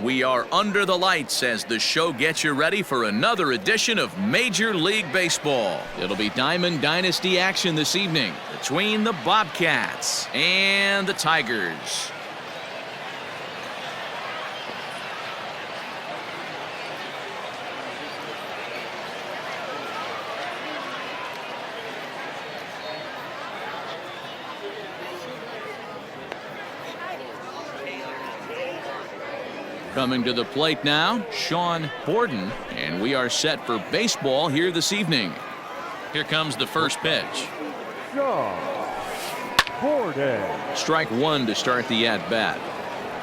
We are under the lights as the show gets you ready for another edition of Major League Baseball. It'll be Diamond Dynasty action this evening between the Bobcats and the Tigers. Coming to the plate now, Sean Borden, and we are set for baseball here this evening. Here comes the first pitch. Sean Borden. Strike one to start the at-bat.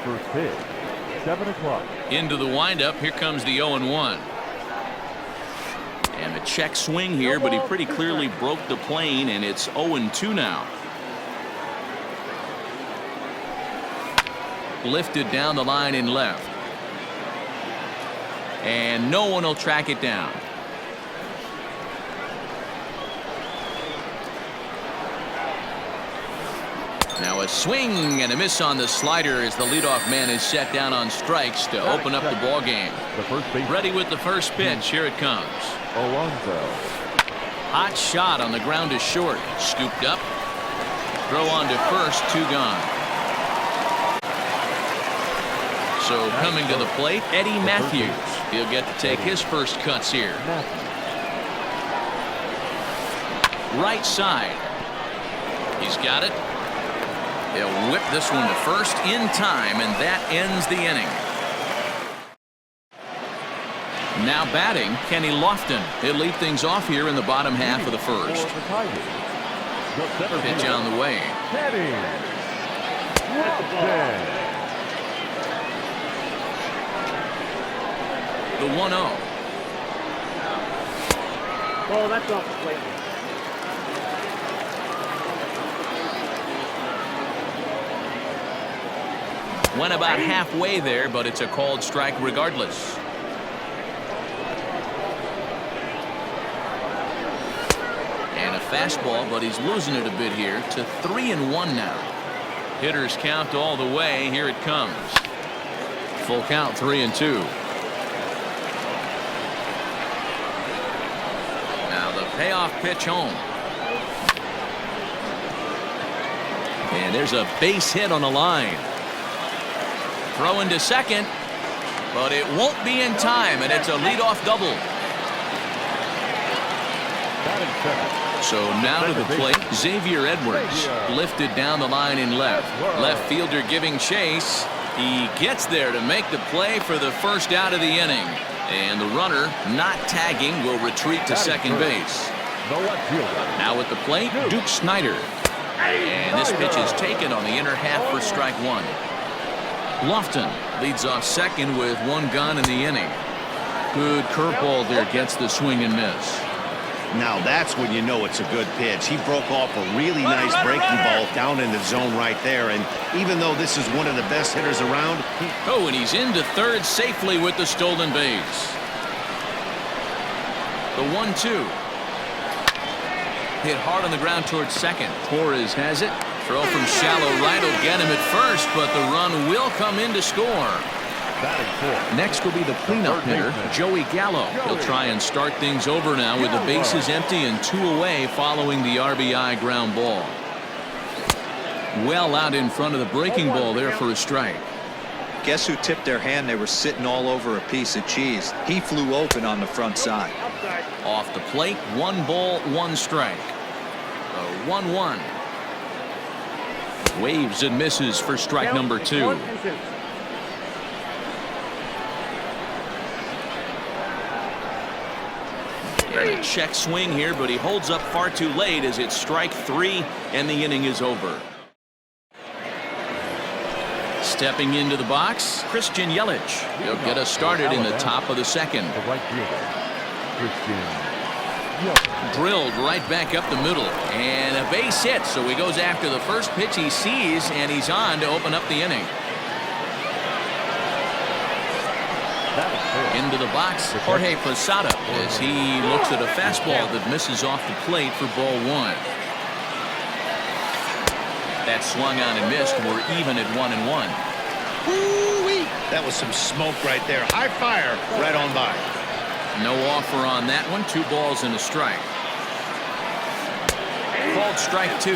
First pitch, 7 o'clock. Into the windup, here comes the 0-1. And a check swing here, but he pretty clearly broke the plane, and it's 0-2 now. Lifted down the line in left. And no one will track it down. Now a swing and a miss on the slider as the leadoff man is set down on strikes to open up the ball game. Ready with the first pitch. Here it comes. Alonso. Hot shot on the ground to short. Scooped up. Throw on to first. 2 gone. So coming to the plate, Eddie Matthews. He'll get to take his first cuts here. Right side. He's got it. He'll whip this one to first in time, and that ends the inning. Now batting, Kenny Lofton. He'll lead things off here in the bottom half of the first. Pitch on the way. Kenny Lofton. The 1-0. Oh, that's off the plate. Went about halfway there, but it's a called strike regardless. And a fastball, but he's losing it a bit here to 3-1 now. Hitters count all the way. Here it comes. Full count, 3-2. Payoff pitch home. And there's a base hit on the line. Throw into second, but it won't be in time, and it's a leadoff double. So now to the plate, Xavier Edwards. Lifted down the line in left. Left fielder giving chase. He gets there to make the play for the first out of the inning. And the runner, not tagging, will retreat to second base. Now at the plate, Duke Snider. And this pitch is taken on the inner half for strike one. Lofton leads off second with 1 gone in the inning. Good curveball there, gets the swing and miss. Now that's when you know it's a good pitch. He broke off a really nice breaking ball down in the zone right there. And even though this is one of the best hitters around. Oh, and he's into third safely with the stolen base. The 1-2. Hit hard on the ground towards second. Torres has it. Throw from shallow right will get him at first, but the run will come in to score. Next will be the cleanup hitter, Joey Gallo. He'll try and start things over now with the bases empty and 2 away following the RBI ground ball. Well out in front of the breaking ball there for a strike. Guess who tipped their hand? They were sitting all over a piece of cheese. He flew open on the front side. Off the plate, 1 ball, 1 strike. The 1-1. Waves and misses for strike number 2. And a check swing here, but he holds up far too late as it's strike 3 and the inning is over. Stepping into the box, Christian Yelich. He'll get us started in the top of the second. The right fielder, Christian Yelich. Drilled right back up the middle, and a base hit, so he goes after the first pitch he sees, and he's on to open up the inning. Into the box, Jorge Posada, as he looks at a fastball that misses off the plate for ball 1. That swung on and missed. We're even at 1-1. Woo-wee. That was some smoke right there. High fire right on by. No offer on that one. 2 balls and a strike. Called strike 2.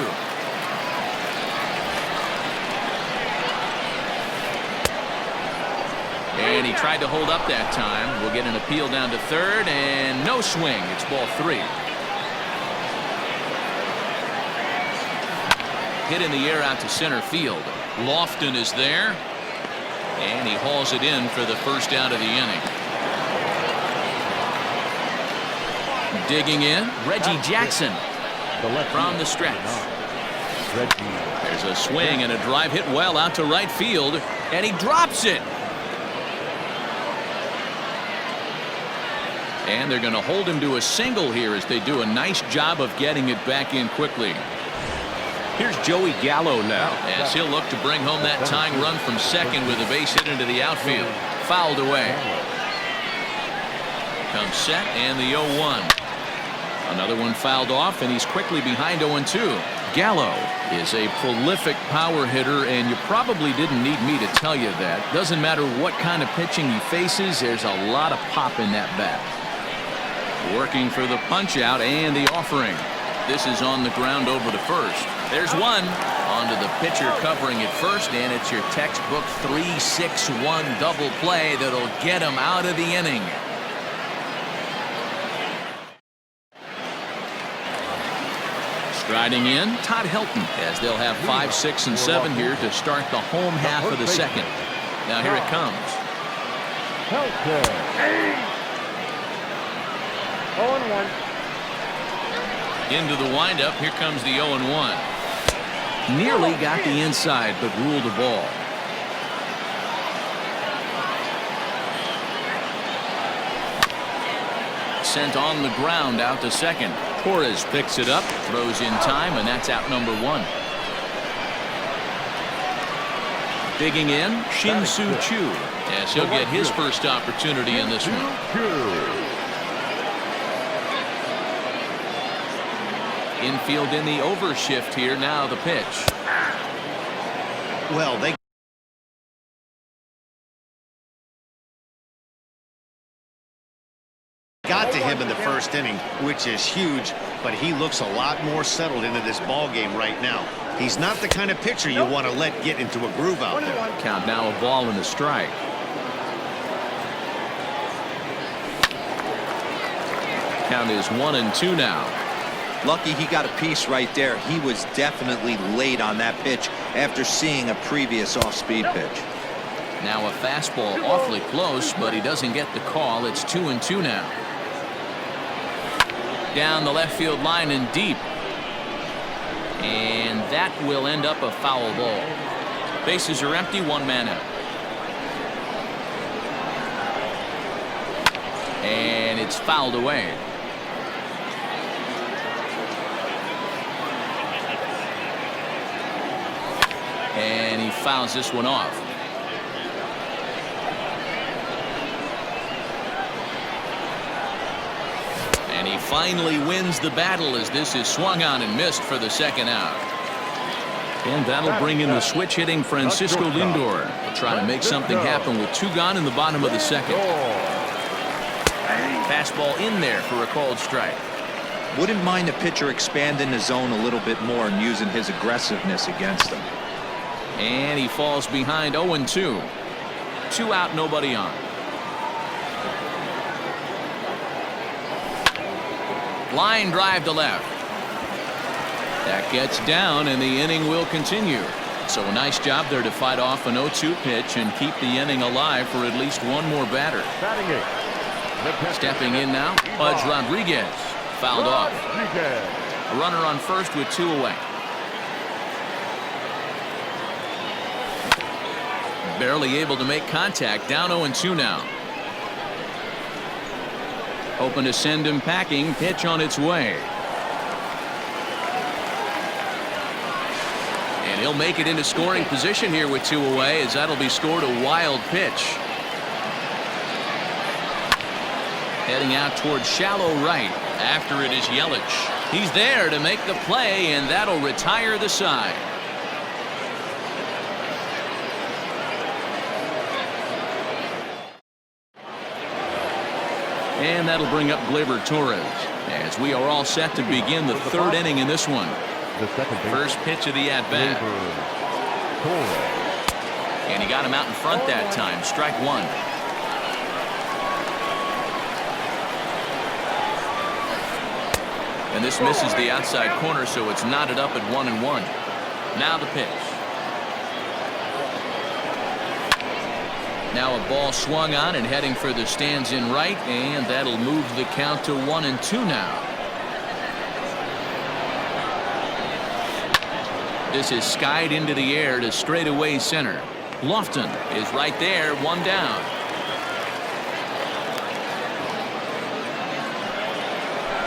And he tried to hold up that time. We'll get an appeal down to third, and no swing. It's ball 3. Hit in the air out to center field. Lofton is there, and he hauls it in for the first out of the inning. Digging in, Reggie Jackson from the stretch. There's a swing and a drive hit well out to right field, and he drops it. And they're going to hold him to a single here as they do a nice job of getting it back in quickly. Here's Joey Gallo now as he'll look to bring home that tying run from second with a base hit into the outfield. Fouled away. Comes set and the 0-1. Another one fouled off, and he's quickly behind 0-2. Gallo is a prolific power hitter, and you probably didn't need me to tell you that. Doesn't matter what kind of pitching he faces, there's a lot of pop in that bat. Working for the punch out and the offering. This is on the ground over to first. There's one. Onto the pitcher covering it first, and it's your textbook 3-6-1 double play that'll get him out of the inning. Striding in, Todd Helton, as they'll have 5, 6, and 7 here to start the home half of the second. Now here it comes. Helton. 0-1. Into the windup. Here comes the 0-1. Nearly got the inside, but ruled a ball. Sent on the ground out to second. Torres picks it up, throws in time, and that's out number 1. Digging in, Shin-Soo Choo, as he'll get his first opportunity in this one. Infield in the overshift here. Now the pitch. Well, they got to him in the first inning, which is huge, but he looks a lot more settled into this ball game right now. He's not the kind of pitcher you want to let get into a groove out there. Count now, a ball and a strike. Count is 1-2 now. Lucky he got a piece right there. He was definitely late on that pitch after seeing a previous off-speed pitch. Now a fastball awfully close, but he doesn't get the call. It's 2-2 now. Down the left field line and deep. And that will end up a foul ball. Bases are empty, 1 man out. And it's fouled away. And he fouls this one off. And he finally wins the battle as this is swung on and missed for the second out. And that'll bring in the switch hitting Francisco Lindor. He'll try to make something happen with 2 gone in the bottom of the second. Fastball in there for a called strike. Wouldn't mind the pitcher expanding the zone a little bit more and using his aggressiveness against them. And he falls behind 0-2. 2 out, nobody on. Line drive to left. That gets down, and the inning will continue. So a nice job there to fight off an 0-2 pitch and keep the inning alive for at least one more batter. Stepping in now, Pudge Rodriguez. Fouled off. A runner on first with 2 away. Barely able to make contact. Down 0-2 now. Hoping to send him packing. Pitch on its way. And he'll make it into scoring position here with 2 away, as that'll be scored a wild pitch. Heading out towards shallow right. After it is Yelich. He's there to make the play, and that'll retire the side. And that'll bring up Gleyber Torres as we are all set to begin the third inning in this one. The second base. First pitch of the at-bat. And he got him out in front that time. Strike one. And this misses the outside corner, so it's knotted up at 1-1. Now the pitch. Now a ball swung on and heading for the stands in right, and that'll move the count to 1-2 now. This is skied into the air to straightaway center. Lofton is right there, one down.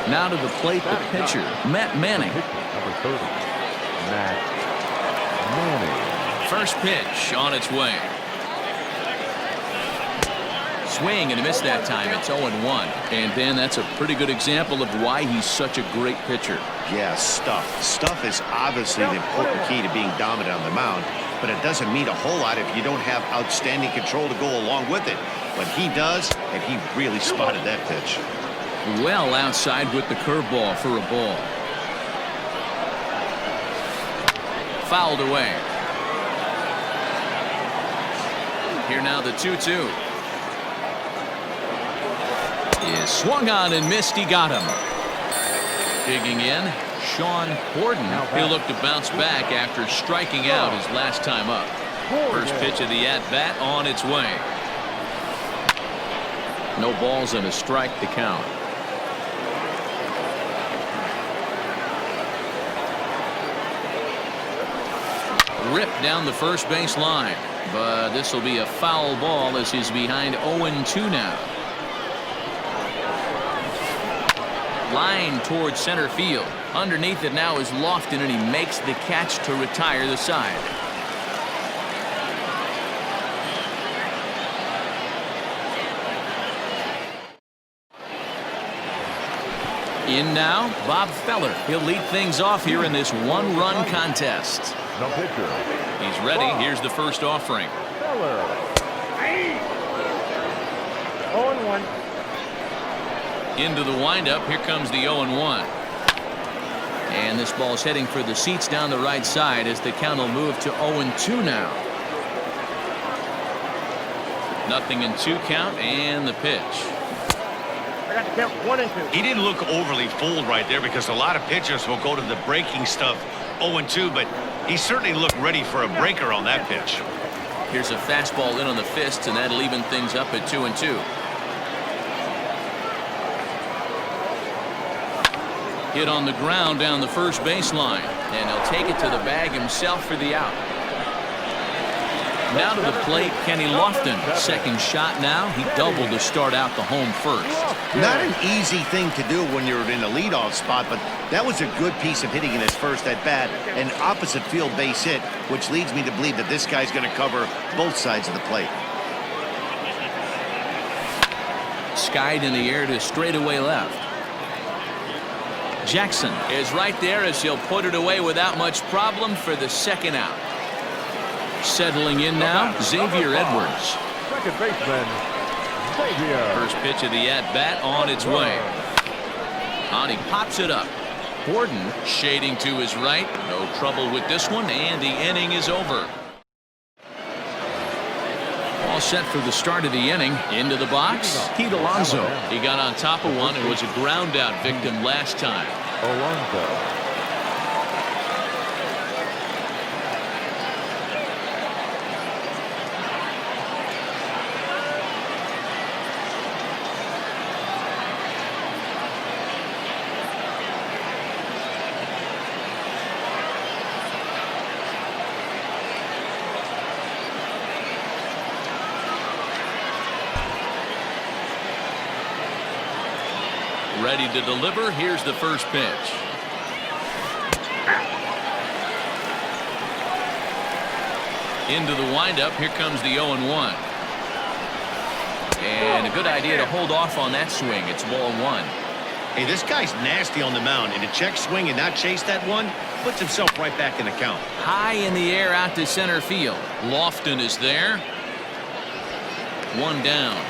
Now to the plate, the pitcher, Matt Manning. Number 30, Matt Manning. First pitch on its way. Swing and a miss that time. It's 0-1. And Ben, that's a pretty good example of why he's such a great pitcher. Yeah, stuff. Stuff is obviously the important key to being dominant on the mound, but it doesn't mean a whole lot if you don't have outstanding control to go along with it. But he does, and he really spotted that pitch. Well outside with the curveball for a ball. Fouled away. Here now the 2-2. Is swung on and missed. He got him. Digging in, Sean Gordon. He'll look to bounce back after striking out his last time up. First pitch of the at-bat on its way. No balls and a strike to count. Ripped down the first base line, but this will be a foul ball as he's behind 0-2 now. Line towards center field. Underneath it now is Lofton, and he makes the catch to retire the side. In now, Bob Feller. He'll lead things off here in this one-run contest. No pitcher. He's ready. Here's the first offering. 0-1. Into the windup. Here comes the 0-1. And this ball's heading for the seats down the right side as the count will move to 0-2 now. 0-2 count and the pitch. I got to count 1 and 2. He didn't look overly fooled right there because a lot of pitchers will go to the breaking stuff 0-2, but he certainly looked ready for a breaker on that pitch. Here's a fastball in on the fists, and that'll even things up at 2-2. Hit on the ground down the first baseline, and he'll take it to the bag himself for the out. Now to the plate, Kenny Lofton. Second shot now. He doubled to start out the home first. Not an easy thing to do when you're in a leadoff spot, but that was a good piece of hitting in his first at bat, an opposite field base hit, which leads me to believe that this guy's going to cover both sides of the plate. Skied in the air to straightaway left. Jackson is right there as he'll put it away without much problem for the second out. Settling in now, Xavier Edwards. Second baseman, Xavier. First pitch of the at-bat on its way. And he pops it up. Gordon shading to his right. No trouble with this one, and the inning is over. All set for the start of the inning. Into the box, Pete Alonso. He got on top of one and was a ground-out victim last time. Alonso. Ready to deliver. Here's the first pitch. Into the windup. Here comes the 0-1. And a good idea to hold off on that swing. It's ball one. Hey, this guy's nasty on the mound, and to check swing and not chase that one puts himself right back in the count. High in the air out to center field. Lofton is there. One down.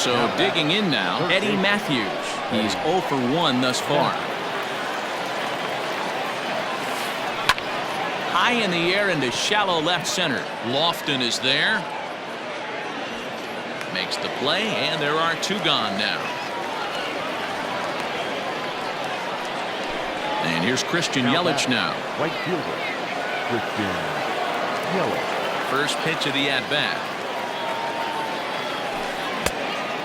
So digging in now, Eddie Matthews. He's 0 for 1 thus far. High in the air into shallow left center. Lofton is there. Makes the play, and there are 2 gone now. And here's Christian Yelich now. Right fielder, Christian Yelich. First pitch of the at-bat.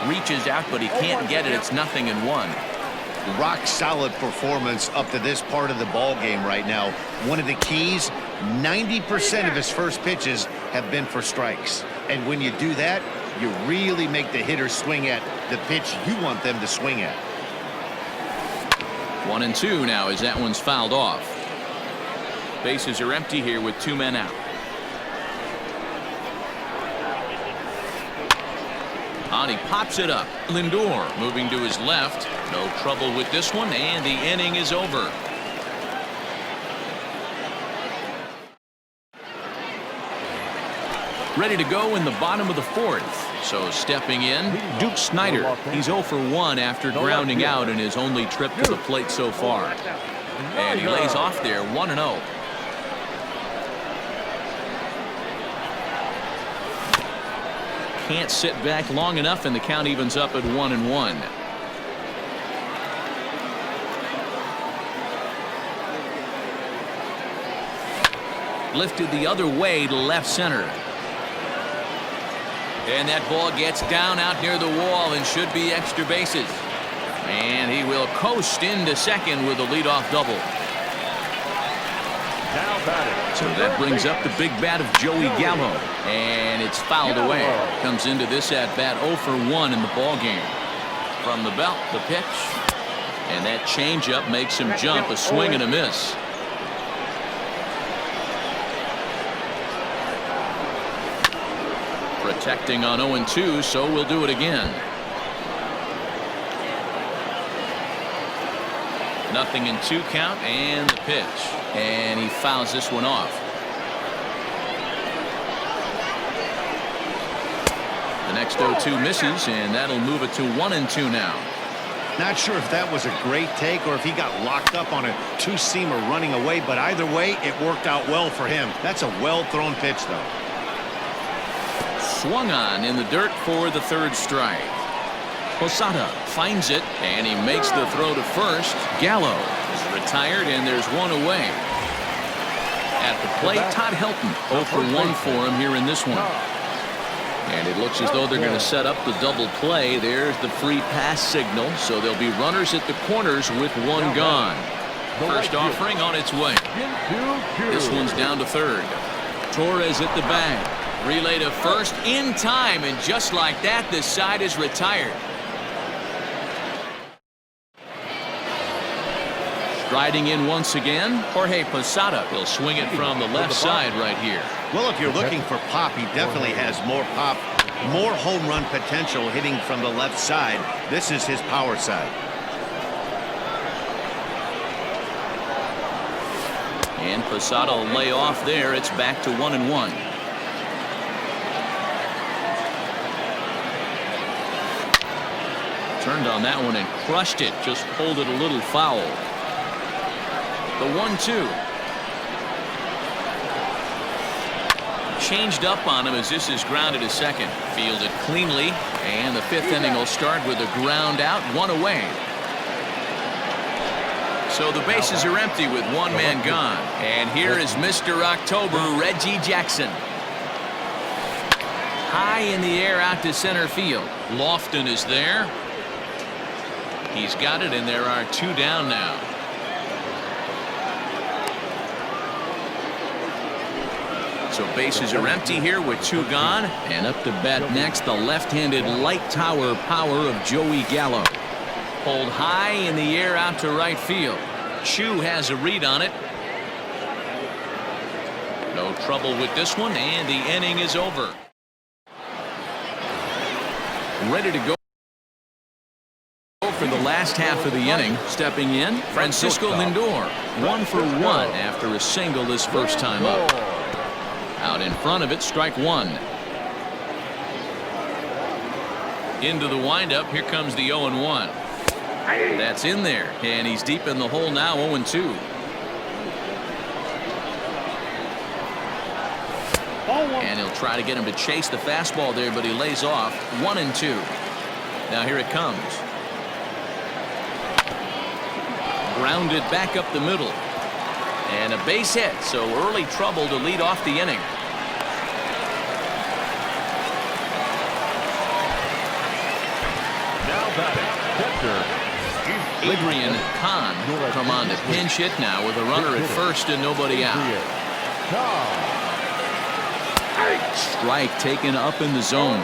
Reaches out, but he can't get it. It's 0-1. Rock solid performance up to this part of the ball game right now. One of the keys, 90% of his first pitches have been for strikes. And when you do that, you really make the hitter swing at the pitch you want them to swing at. 1-2 now as that one's fouled off. Bases are empty here with 2 men out. On he pops it up. Lindor moving to his left. No trouble with this one, and the inning is over. Ready to go in the bottom of the 4th. So stepping in, Duke Snider. He's 0 for 1 after grounding out in his only trip to the plate so far. And he lays off there 1-0. Can't sit back long enough, and the count evens up at 1-1. Lifted the other way to left center. And that ball gets down out near the wall and should be extra bases. And he will coast into second with a leadoff double. Now batting. So that brings up the big bat of Joey Gallo. And it's fouled away. Comes into this at bat 0 for 1 in the ball game. From the belt, the pitch. And that changeup makes him jump. A swing and a miss. Protecting on 0-2, so we'll do it again. 0-2 count, and the pitch. And he fouls this one off. The next 0-2 misses, and that'll move it to 1-2 now. Not sure if that was a great take or if he got locked up on a 2-seamer running away, but either way, it worked out well for him. That's a well-thrown pitch, though. Swung on in the dirt for the 3rd strike. Posada finds it, and he makes the throw to first. Gallo is retired, and there's one away. At the plate, Todd Helton 0 for 1 for him here in this one. And it looks as though they're going to set up the double play. There's the free pass signal, so there'll be runners at the corners with 1 gone. First offering on its way. This one's down to 3rd. Torres at the bag. Relay to first in time, and just like that, this side is retired. Striding in once again, Jorge Posada will swing it from the left side right here. Well, if you're looking for pop, he definitely has more pop, more home run potential hitting from the left side. This is his power side. And Posada will lay off there. It's back to 1-1. Turned on that one and crushed it. Just pulled it a little foul. The 1-2. Changed up on him as this is grounded to second. Fielded cleanly. And the 5th inning will start with a ground out, 1 away. So the bases are empty with 1 man gone. And here is Mr. October, Reggie Jackson. High in the air out to center field. Lofton is there. He's got it, and there are 2 down now. So bases are empty here with 2 gone. And up to bat next, the left-handed light tower power of Joey Gallo. Pulled high in the air out to right field. Chu has a read on it. No trouble with this one, and the inning is over. Ready to go for the last half of the inning. Stepping in, Francisco Lindor. 1 for 1 after a single his first time up. Out in front of it, strike 1. Into the windup. Here comes the 0-1. That's in there, and he's deep in the hole now. 0-2. And he'll try to get him to chase the fastball there, but he lays off. 1-2. Now here it comes. Grounded back up the middle. And a base hit, so early trouble to lead off the inning. Now batting, catcher. Ligrian Khan come on to pinch hit now with a runner at first and nobody out. Strike taken up in the zone.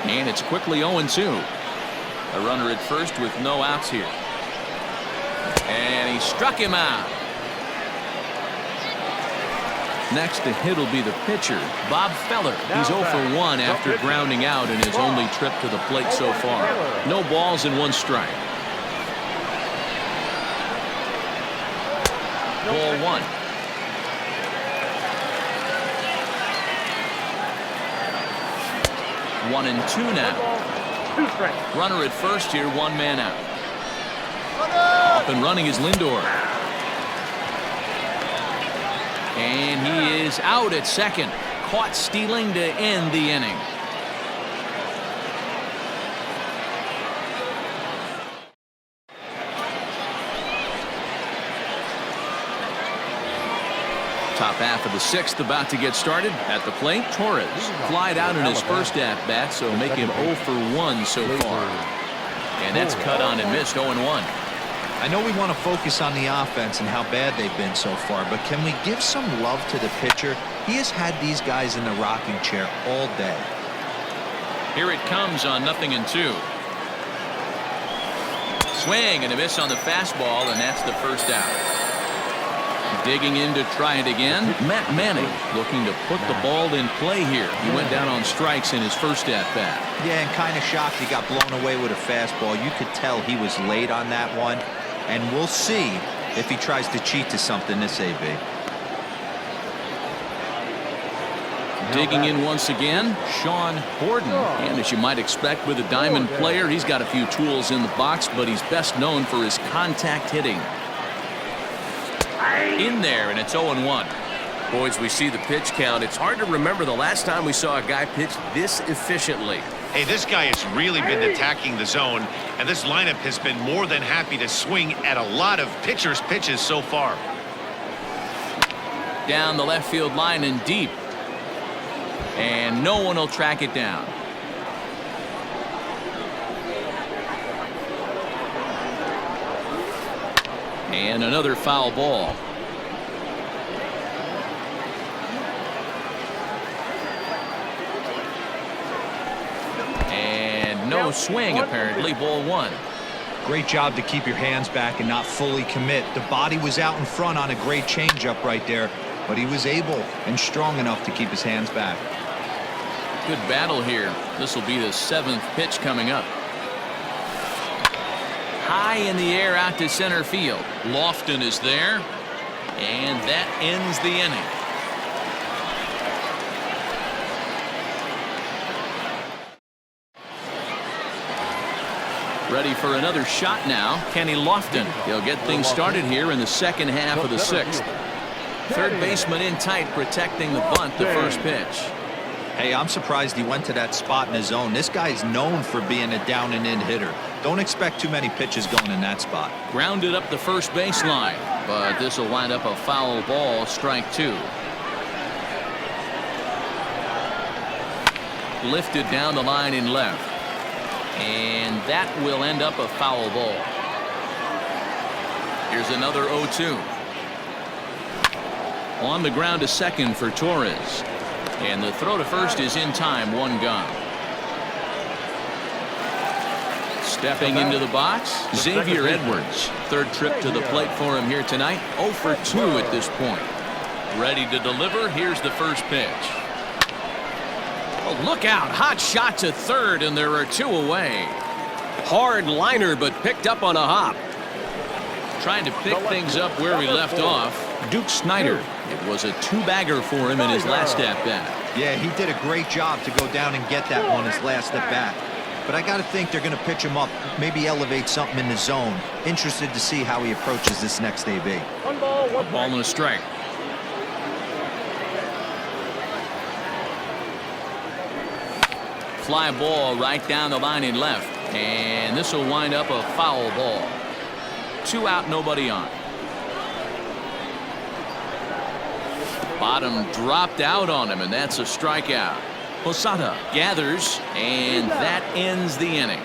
And it's quickly 0-2. A runner at first with no outs here. And he struck him out. Next to hit will be the pitcher, Bob Feller. He's 0 for 1 after grounding out in his only trip to the plate so far. No balls and 1 strike. Ball 1. One and 2 now. Runner at first here, 1 man out. Up and running is Lindor. And he is out at second. Caught stealing to end the inning. Top half of the 6th about to get started. At the plate, Torres flied out in his first at-bat, so make him 0 for 1 so far. And that's cut on and missed. 0-1. I know we want to focus on the offense and how bad they've been so far, but can we give some love to the pitcher? He has had these guys in the rocking chair all day. Here it comes on 0-2. Swing and a miss on the fastball, and that's the first out. Digging in to try it again. Matt Manning looking to put the ball in play here. He went down on strikes in his first at-bat. Yeah, and kind of shocked he got blown away with a fastball. You could tell he was late on that one. And we'll see if he tries to cheat to something this AB. Digging in once again, Sean Borden. And as you might expect with a diamond player, he's got a few tools in the box, but he's best known for his contact hitting. In there, and it's 0-1. Boys, we see the pitch count. It's hard to remember the last time we saw a guy pitch this efficiently. Hey, this guy has really been attacking the zone, and this lineup has been more than happy to swing at a lot of pitchers' pitches so far. Down the left field line and deep. And no one will track it down. And another foul ball. And no swing apparently. Ball 1. Great job to keep your hands back and not fully commit. The body was out in front on a great changeup right there, but he was able and strong enough to keep his hands back. Good battle here. This will be the 7th pitch coming up. High in the air out to center field. Lofton is there, and that ends the inning. Ready for another shot now, Kenny Lofton. He'll get things started here in the second half of the 6th. Third baseman in tight, protecting the bunt, the first pitch. Hey, I'm surprised he went to that spot in his zone. This guy's known for being a down and in hitter. Don't expect too many pitches going in that spot. Grounded up the first baseline, but this will wind up a foul ball, strike 2. Lifted down the line in left. And that will end up a foul ball. Here's another 0-2. On the ground to second for Torres. And the throw to first is in time, 1 gone. Stepping into the box, Xavier Edwards. Third trip to the plate for him here tonight. 0 for 2 at this point. Ready to deliver. Here's the first pitch. Oh, look out. Hot shot to third, and there are 2 away. Hard liner, but picked up on a hop. Trying to pick things up where we left off. Duke Snyder. It was a two-bagger for him in his last at-bat. Yeah, he did a great job to go down and get that one his last at-bat. But I got to think they're going to pitch him up, maybe elevate something in the zone. Interested to see how he approaches this next AB. One ball, one Ball and a strike. Fly ball right down the line in left. And this will wind up a foul ball. 2 out, nobody on. Bottom dropped out on him, and that's a strikeout. Posada gathers, and that ends the inning.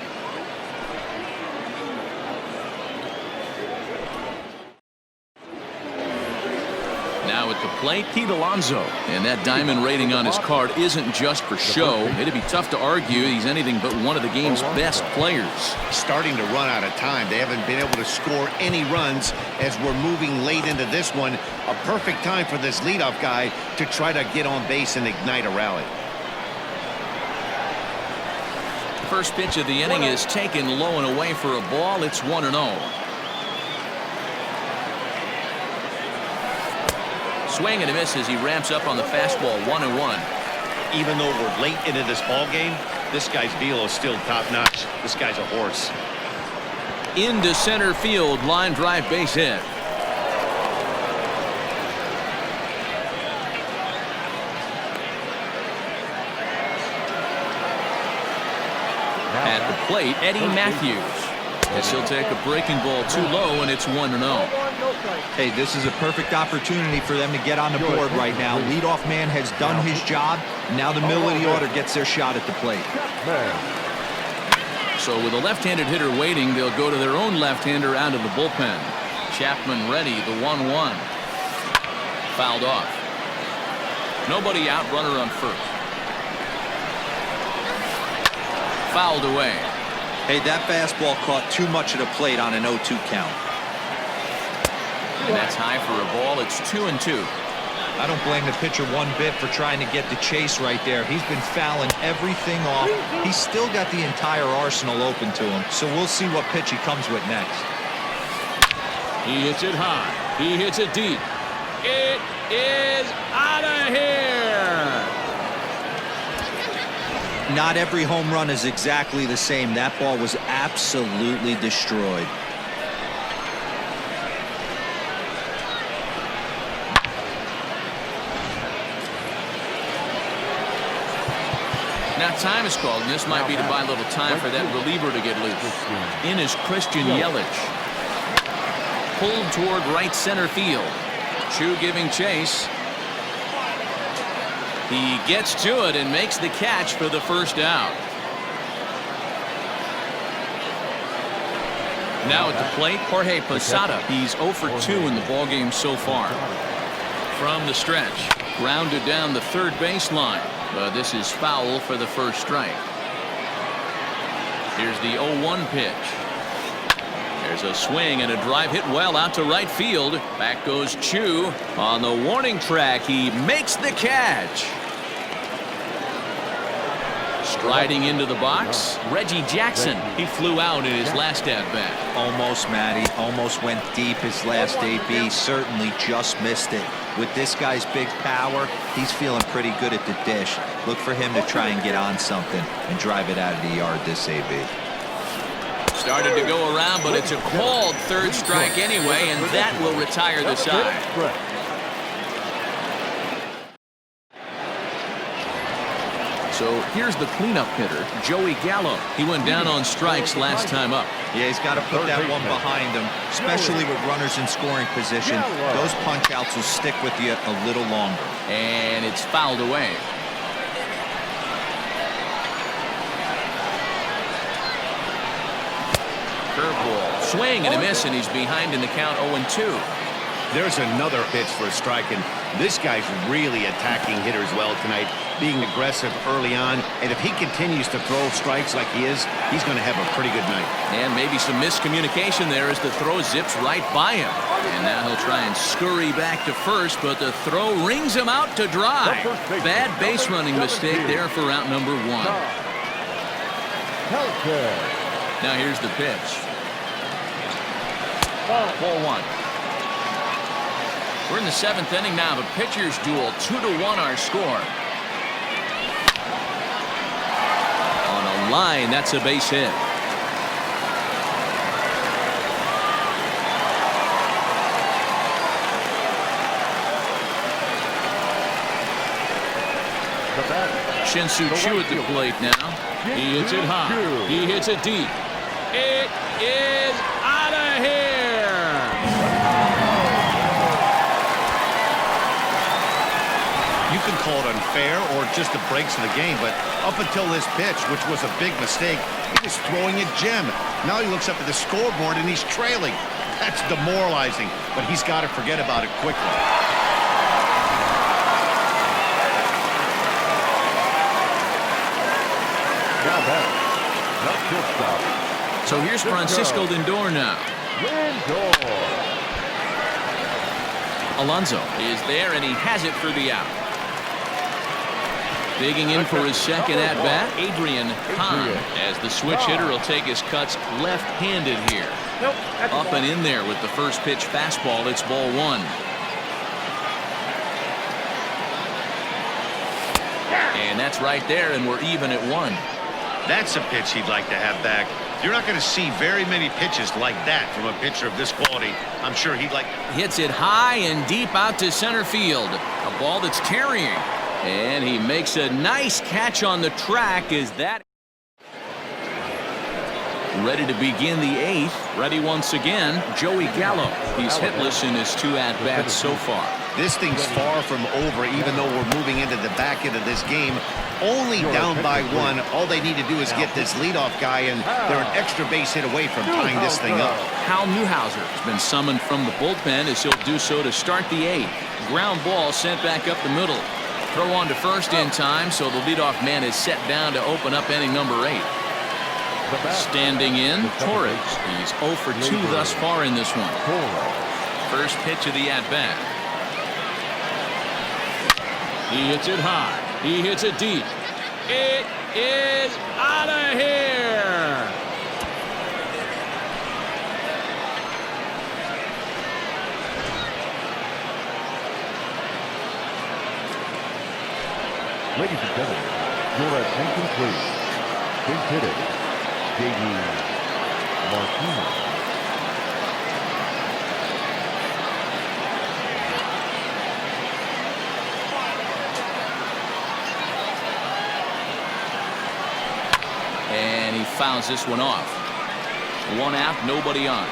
Now at the plate, Pete Alonso. And that diamond rating on his card isn't just for show. It'd be tough to argue he's anything but one of the game's best players. Starting to run out of time. They haven't been able to score any runs as we're moving late into this one. A perfect time for this leadoff guy to try to get on base and ignite a rally. First pitch of the inning is taken low and away for a ball. It's 1-0. Swing and a miss as he ramps up on the fastball. 1-1. Even though we're late into this ball game, this guy's velo is still top notch. This guy's a horse. Into center field, line drive, base hit. At the plate, Eddie Matthews. As he'll take a breaking ball too low, and it's 1-0. Hey, this is a perfect opportunity for them to get on the board right now. Leadoff man has done his job. Now the middle of the order gets their shot at the plate. So with a left-handed hitter waiting, they'll go to their own left-hander out of the bullpen. Chapman ready, the 1-1. Fouled off. Nobody out, runner on first. Fouled away. Hey, that fastball caught too much of the plate on an 0-2 count. And that's high for a ball. It's 2-2. I don't blame the pitcher one bit for trying to get the chase right there. He's been fouling everything off. He's still got the entire arsenal open to him. So we'll see what pitch he comes with next. He hits it high. He hits it deep. It is out of here. Not every home run is exactly the same. That ball was absolutely destroyed. Now time is called, and this might be to buy a little time for that reliever to get loose. In is Christian Yelich. Pulled toward right center field. Chu giving chase. He gets to it and makes the catch for the first out. Now at the plate, Jorge Posada. He's 0 for 2 in the ballgame so far. From the stretch, grounded down the third baseline. But this is foul for the first strike. Here's the 0-1 pitch. There's a swing and a drive hit well out to right field. Back goes Chu. On the warning track, he makes the catch. Striding into the box, Reggie Jackson. He flew out in his last at-bat. Almost, Matty. Almost went deep his last AB. Certainly just missed it. With this guy's big power, he's feeling pretty good at the dish. Look for him to try and get on something and drive it out of the yard this AB. Started to go around, but it's a called third strike anyway, and that will retire the side. So here's the cleanup hitter, Joey Gallo. He went down on strikes last time up. Yeah, he's got to put that one behind him, especially with runners in scoring position. Those punch-outs will stick with you a little longer. And it's fouled away. Curveball, swing and a miss, and he's behind in the count 0-2. There's another pitch for a strike, and this guy's really attacking hitters well tonight, being aggressive early on. And if he continues to throw strikes like he is, he's going to have a pretty good night. And maybe some miscommunication there as the throw zips right by him. And now he'll try and scurry back to first, but the throw rings him out to dry. Bad base running mistake there for out number 1. Now here's the pitch. Ball one. We're in the 7th inning now. The pitchers duel. 2-1 our score. On a line, that's a base hit. Shin-Soo Choo at the plate now. He hits it high. He hits it deep. It is out of here. You can call it unfair or just the breaks of the game, but up until this pitch, which was a big mistake, he was throwing a gem. Now he looks up at the scoreboard and he's trailing. That's demoralizing, but he's got to forget about it quickly. Now back. Not shortstop. So here's Francisco Lindor now. Lindor. Alonso is there, and he has it for the out. Digging in for his second at-bat, Adrian Hahn, as the switch hitter will take his cuts left-handed here. Nope, that's Up and in there with the first pitch fastball. It's ball one. And that's right there, and we're even at one. That's a pitch he'd like to have back. You're not going to see very many pitches like that from a pitcher of this quality. I'm sure he'd like. Hits it high and deep out to center field. A ball that's carrying. And he makes a nice catch on the track. Is that ready to begin the 8th? Ready once again, Joey Gallo. He's hitless in his 2 at-bats so far. This thing's far from over, even though we're moving into the back end of this game. Only down by 1. All they need to do is get this leadoff guy, and they're an extra base hit away from tying this thing up. Hal Newhouser has been summoned from the bullpen as he'll do so to start the 8th. Ground ball sent back up the middle. Throw on to first in time, so the leadoff man is set down to open up inning number 8. Standing in, Torres. He's 0 for 2 thus far in this one. First pitch of the at-bat. He hits it high. He hits it deep. It is out of here. Ladies and gentlemen, your attention please. Big hitter, J.D. Martinez. And he fouls this one off. 1 out, nobody on.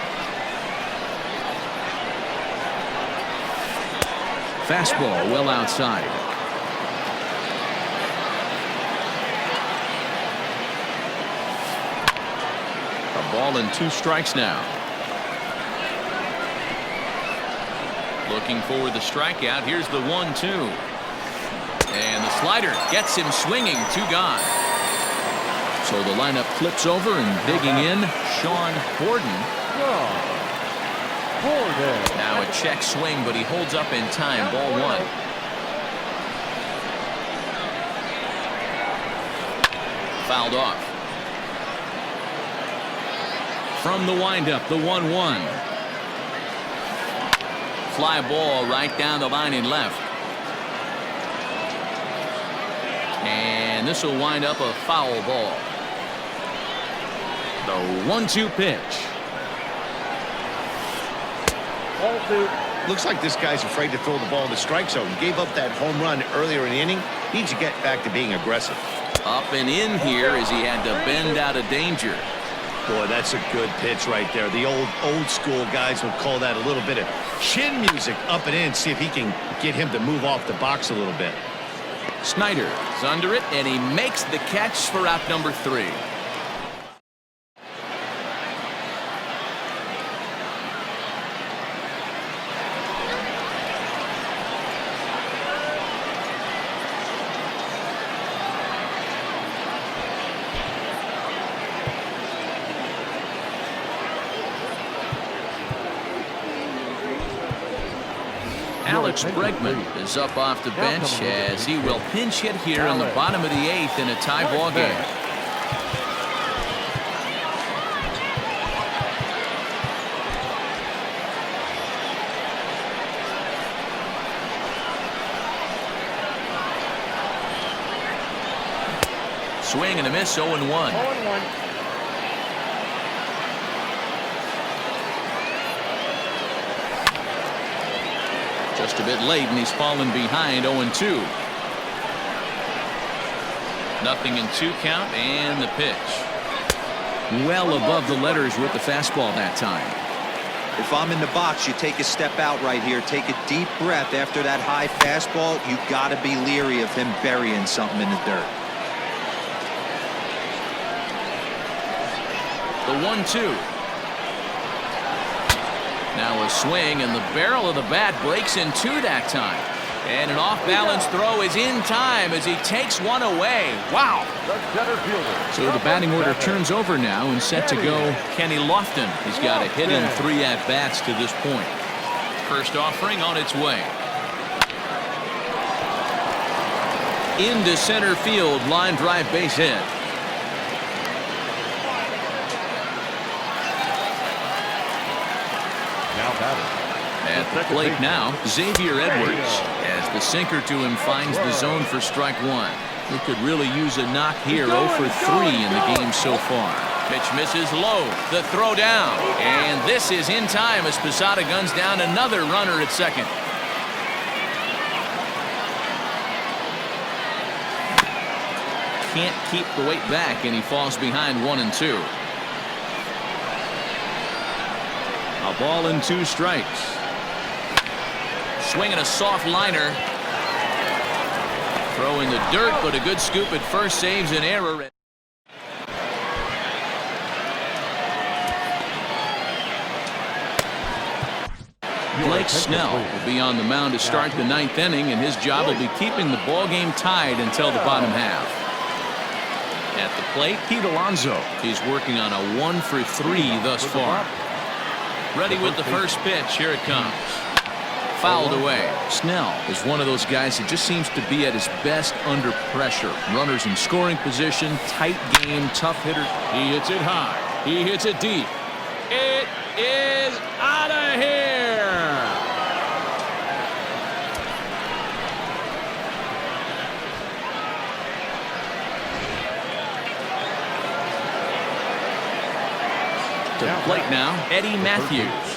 Fastball well outside. A ball and 2 strikes now. Looking for the strikeout. Here's the 1-2. And the slider gets him swinging. 2 gone. So the lineup flips over, and digging in, Sean Borden. Now a check swing, but he holds up in time. Ball 1. Fouled off. From the windup, the 1-1. Fly ball right down the line in left. And this will wind up a foul ball. The 1-2 pitch. Ball 2. Looks like this guy's afraid to throw the ball in the strike zone. Gave up that home run earlier in the inning. Needs to get back to being aggressive. Up and in here as he had to bend out of danger. Boy, that's a good pitch right there. The old school guys would call that a little bit of chin music. Up and in. See if he can get him to move off the box a little bit. Snyder is under it, and he makes the catch for out number 3. Alex Bregman is up off the bench as he will pinch hit here in the bottom of the 8th in a tie ball game. Swing and a miss, 0-1. 0-1. Just a bit late, and he's fallen behind, 0-2. Nothing in 2 count, and the pitch. Well above the letters with the fastball that time. If I'm in the box, you take a step out right here. Take a deep breath after that high fastball. You got to be leery of him burying something in the dirt. The 1-2. Now a swing, and the barrel of the bat breaks in 2 that time. And an off-balance throw is in time as he takes one away. Wow. The center fielder. So the batting order turns over now, and set to go Kenny Lofton. He's got a hit in 3 at-bats to this point. First offering on its way. Into center field, line drive, base hit. Now batting. At the plate now, Xavier Edwards, as the sinker to him finds the zone for strike 1. He could really use a knock here. 0 for 3 in the game so far. Pitch misses low. The throw down. And this is in time as Posada guns down another runner at second. Can't keep the weight back, and he falls behind 1-2. A ball and 2 strikes. Swinging a soft liner. Throw in the dirt, but a good scoop at first saves an error. Blake Snell will be on the mound to start the 9th inning, and his job will be keeping the ball game tied until the bottom half. At the plate, Pete Alonso. He's working on a 1 for 3 thus far. Ready with the first pitch. Here it comes. Fouled away. Snell is one of those guys that just seems to be at his best under pressure. Runners in scoring position, tight game, tough hitter. He hits it high. He hits it deep. It is out of here. To the plate now, Eddie Matthews.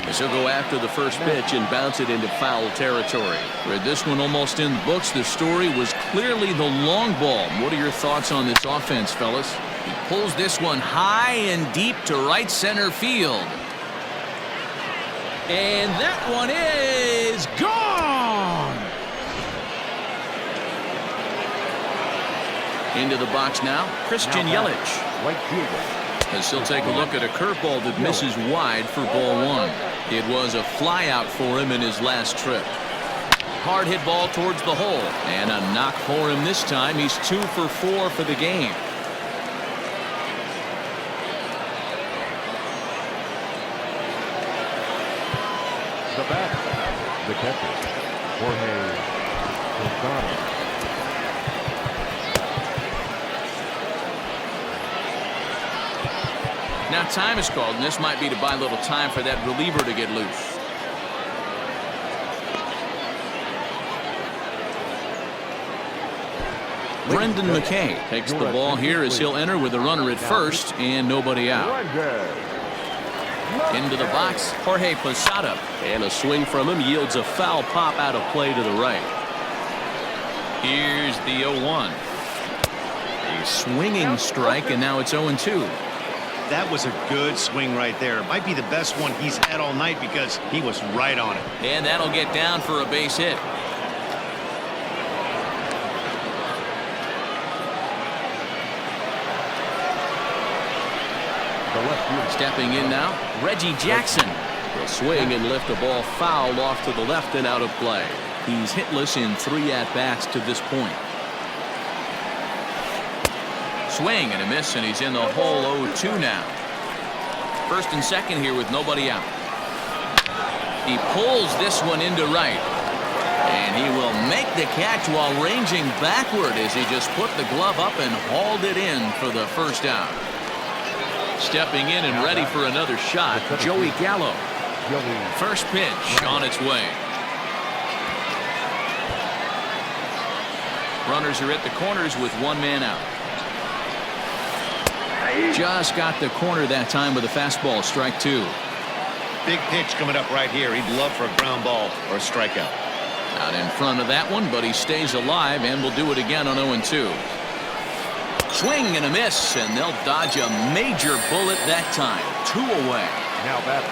As he'll go after the first pitch and bounce it into foul territory. Read this one almost in the books. The story was clearly the long ball. What are your thoughts on this offense, fellas? He pulls this one high and deep to right center field. And that one is gone. Into the box now, Christian Yelich. Right fielder. As he'll take a look at a curveball that misses wide for ball 1. It was a flyout for him in his last trip. Hard hit ball towards the hole, and a knock for him this time. He's 2 for 4 for the game. The batter. The catcher. Jorge Posada. Now time is called, and this might be to buy a little time for that reliever to get loose. Brendan McKay takes the ball here as he'll enter with a runner at first and nobody out. Into the box, Jorge Posada, and a swing from him yields a foul pop out of play to the right. Here's the 0-1. A swinging strike, and now it's 0-2. That was a good swing right there. It might be the best one he's had all night because he was right on it. And that'll get down for a base hit. Stepping in now, Reggie Jackson. He'll swing and lift the ball foul off to the left and out of play. He's hitless in 3 at-bats to this point. Swing and a miss, and he's in the hole. 0-2 now. First and second here with nobody out. He pulls this one into right, and he will make the catch while ranging backward as he just put the glove up and hauled it in for the first out. Stepping in and ready for another shot, Joey Gallo. First pitch on its way. Runners are at the corners with one man out. Just got the corner that time with a fastball. Strike two. Big pitch coming up right here. He'd love for a ground ball or a strikeout. Out in front of that one, but he stays alive and will do it again on 0-2. Swing and a miss, and they'll dodge a major bullet that time. 2 away. Now batting.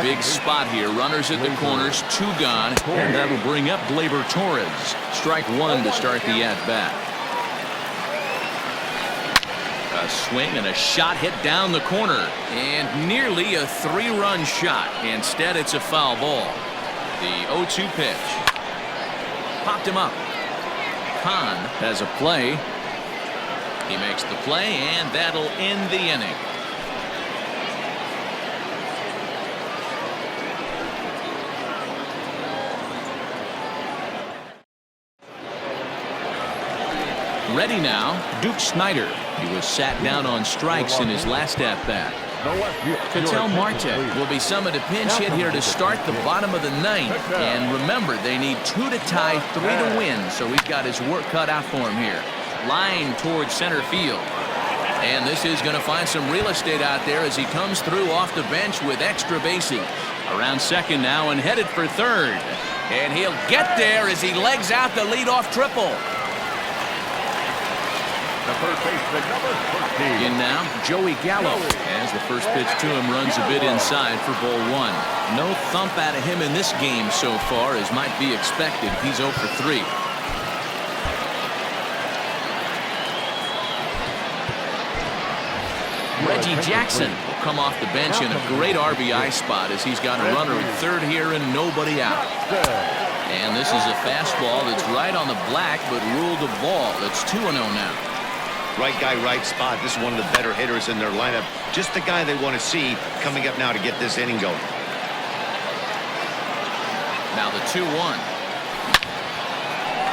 Big spot here. Runners at the corners, 2 gone, and that'll bring up Gleyber Torres. Strike 1 to start the at-bat. A swing and a shot hit down the corner, and nearly a 3-run shot. Instead, it's a foul ball. The 0-2 pitch. Popped him up. Khan has a play. He makes the play, and that'll end the inning. Ready now, Duke Snider. He was sat down on strikes in his last at-bat. Ketel Marte will be summoned to pinch hit here to start the bottom of the 9th. And remember, they need 2 to tie, 3 to win, so he's got his work cut out for him here. Line towards center field. And this is going to find some real estate out there as he comes through off the bench with extra bases. Around second now and headed for third. And he'll get there as he legs out the leadoff triple. The first baseman, number 13. In now, Joey Gallo, as the first pitch to him runs a bit inside for ball 1. No thump out of him in this game so far, as might be expected. He's 0 for 3. Reggie Jackson will come off the bench in a great RBI spot as he's got a runner at third here and nobody out. And this is a fastball that's right on the black, but ruled a ball. It's 2-0 now. Right guy, right spot. This is one of the better hitters in their lineup. Just the guy they want to see coming up now to get this inning going. Now the 2-1.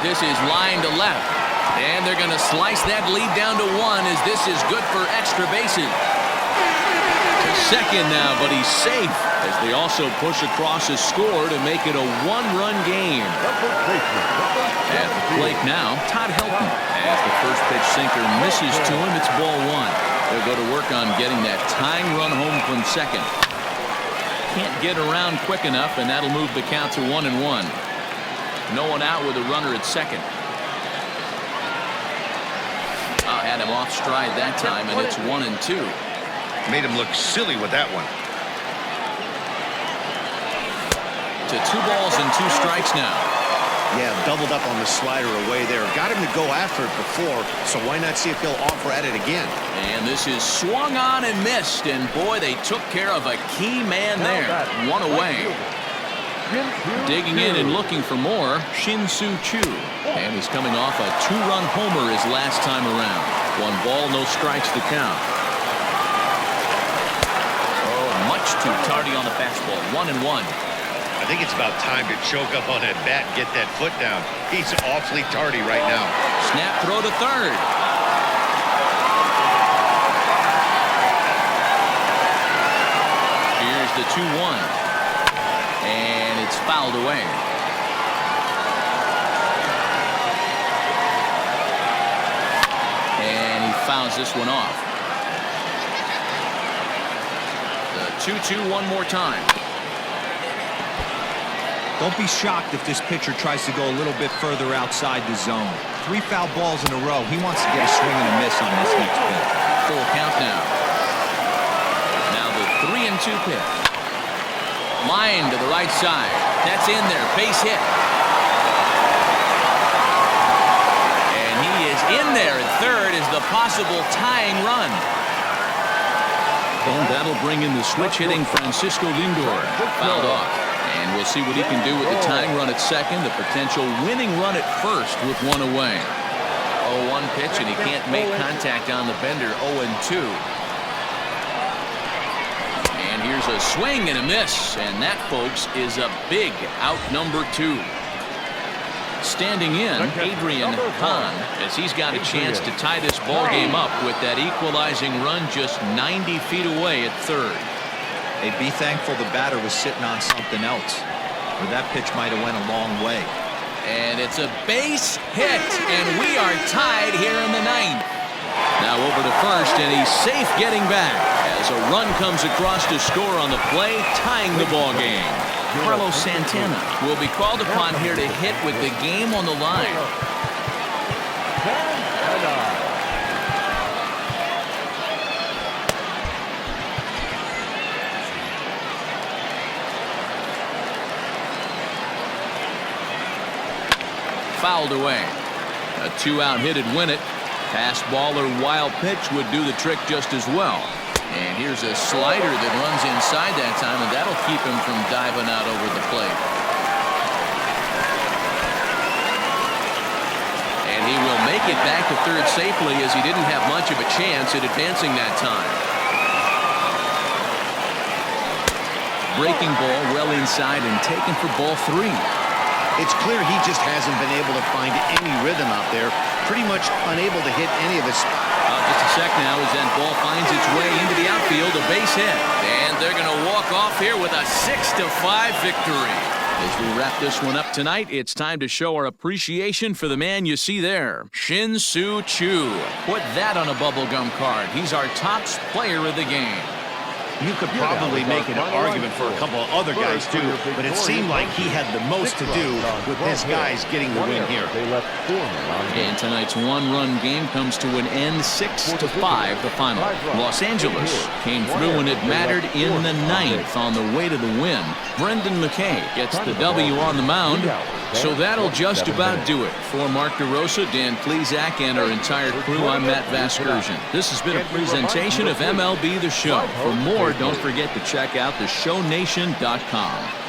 This is line to left. And they're going to slice that lead down to 1 as this is good for extra bases. To second now, but he's safe as they also push across a score to make it a 1-run game. At the plate now, Todd Helton. As the first pitch sinker misses to him, it's ball 1. They'll go to work on getting that tying run home from second. Can't get around quick enough, and that'll move the count to 1-1. No one out with a runner at second. Had him off stride that time, and it's 1-2. Made him look silly with that one. To 2 balls and 2 strikes now. Yeah, doubled up on the slider away there. Got him to go after it before, so why not see if he'll offer at it again? And this is swung on and missed, and boy, they took care of a key man there. 1 away. Digging in and looking for more, Shin-Soo Choo. And he's coming off a 2-run homer his last time around. 1 ball, no strikes to count. Oh, much too tardy on the fastball. 1-1. I think it's about time to choke up on that bat and get that foot down. He's awfully tardy right now. Snap throw to third. Here's the 2-1. And it's fouled away. And he fouls this one off. The 2-2 one more time. Don't be shocked if this pitcher tries to go a little bit further outside the zone. 3 foul balls in a row. He wants to get a swing and a miss on this next pitch. Full count now. Now the 3-2 pitch. Line to the right side. That's in there. Base hit. And he is in there at third as the possible tying run. And that'll bring in the switch hitting Francisco Lindor. Fouled off. And we'll see what he can do with the tying run at second. The potential winning run at first with 1 away. 0-1 pitch, and he can't make contact on the bender. 0-2. And here's a swing and a miss, and that, folks, is a big out number 2. Standing in, Adrian Hahn, as he's got a chance to tie this ball game up with that equalizing run just 90 feet away at third. Hey, be thankful the batter was sitting on something else, or that pitch might have went a long way. And it's a base hit, and we are tied here in the ninth. Now over to first, and he's safe getting back as a run comes across to score on the play, tying the ball game. Carlos Santana will be called upon here to hit with the game on the line. Fouled away. A 2-out hit would win it. Pass ball or wild pitch would do the trick just as well. And here's a slider that runs inside that time, and that'll keep him from diving out over the plate. And he will make it back to third safely, as he didn't have much of a chance at advancing that time. Breaking ball well inside and taken for ball 3. It's clear he just hasn't been able to find any rhythm out there. Pretty much unable to hit any of his. Just a sec now as that ball finds its way into the outfield, a base hit. And they're going to walk off here with a 6-5 victory. As we wrap this one up tonight, it's time to show our appreciation for the man you see there, Shin-Soo Choo. Put that on a bubblegum card. He's our top player of the game. You could probably make an argument for a couple of other guys too, but it seemed like he had the most to do with his guys getting the win here. And tonight's one-run game comes to an end, 6-5 the final. Los Angeles came through when it mattered in the ninth on the way to the win. Brendan McKay gets the W on the mound. So that'll just about do it. For Mark DeRosa, Dan Plesac, and our entire crew, I'm Matt Vasgersian. This has been a presentation of MLB The Show. For more, don't forget to check out theshownation.com.